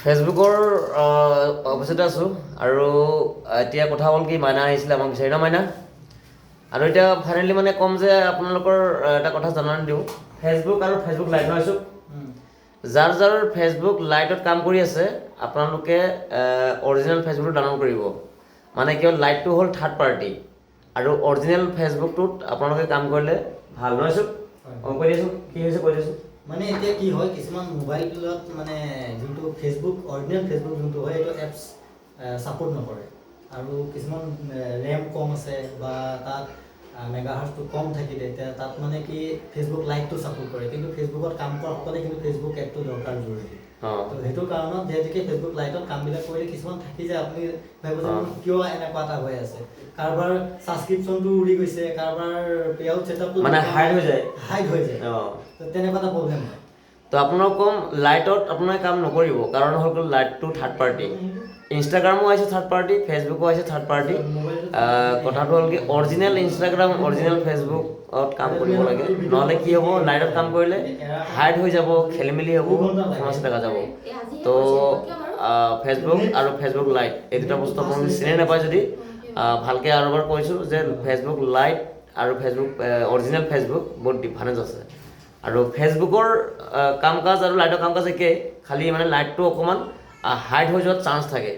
ফেচবুকৰ অফিচতে আছোঁ আৰু এতিয়া কথা হ'ল কি মাইনা আহিছিলে আমাক বিচাৰি ন মাইনা আৰু এতিয়া ফাইনেলি মানে ক'ম যে আপোনালোকৰ এটা কথা জনাই দিওঁ ফেচবুক আৰু ফেচবুক লাইট নহৈছোঁ যাৰ যাৰ ফেচবুক লাইটত কাম কৰি আছে আপোনালোকে অৰিজিনেল ফেচবুকটো ডাউনলোড কৰিব মানে কি হ'ল লাইটটো হ'ল থাৰ্ড পাৰ্টি আৰু অৰিজিনেল ফেচবুকটোত আপোনালোকে কাম কৰিলে ভাল নহৈছোঁ কৈ দিছোঁ কি হৈছে কৈ দিছোঁ মানে এতিয়া কি হয় কিছুমান মোবাইলত মানে যোনটো ফেচবুক অৰিজিনেল ফেচবুক যোনটো হয় এইটো এপছ ছাপোৰ্ট নকৰে আৰু কিছুমান ৰেম কম আছে বা তাত মেগাহাৰ্টছটো কম থাকিলে এতিয়া তাত মানে কি ফেচবুক লাইটটো ছাপোৰ্ট কৰে কিন্তু ফেচবুকত কাম কৰা সকলে কিন্তু ফেচবুক এপটো দৰকাৰ জৰুৰী তো সেইটো কাৰণত যিহেতুকে ফেচবুক লাইটত কামবিলাক কৰিলে কিছুমান থাকি যায় আপুনি ভাবিব যে কিয় এনেকুৱা এটা হৈ আছে কাৰোবাৰ ছাবস্ক্ৰিপশ্যনটো উৰি গৈছে কাৰোবাৰ পে আউট ছেটআপটো মানে হাইড হৈ যায় তো তেনেকুৱা এটা প্ৰব্লেম হয় তো আপোনাক ক'ম লাইটত আপোনাৰ কাম নকৰিব কাৰণ হ'ল লাইটটো থাৰ্ড পাৰ্টি ইনষ্টাগ্ৰামো আহিছে থাৰ্ড পাৰ্টি ফেচবুকো আহিছে থাৰ্ড পাৰ্টি কথাটো হ'ল কি অৰিজিনেল ইনষ্টাগ্ৰাম অৰিজিনেল ফেচবুকত কাম কৰিব লাগে নহ'লে কি হ'ব লাইটত কাম কৰিলে হাইড হৈ যাব খেলি মেলি হ'ব সমস্যা দেখা যাব তো ফেচবুক আৰু ফেচবুক লাইট এই দুটা বস্তু আপোনালোকে চিনি নাপায় যদি ভালকৈ আৰু এবাৰ কৈছোঁ যে ফেচবুক লাইট আৰু ফেচবুক অৰিজিনেল ফেচবুক বহুত ডিফাৰেঞ্চ আছে আৰু ফেচবুকৰ কাম কাজ আৰু লাইটৰ কাম কাজ একেই খালি মানে লাইটটো অকণমান হাইড হৈ যোৱাত চান্স থাকে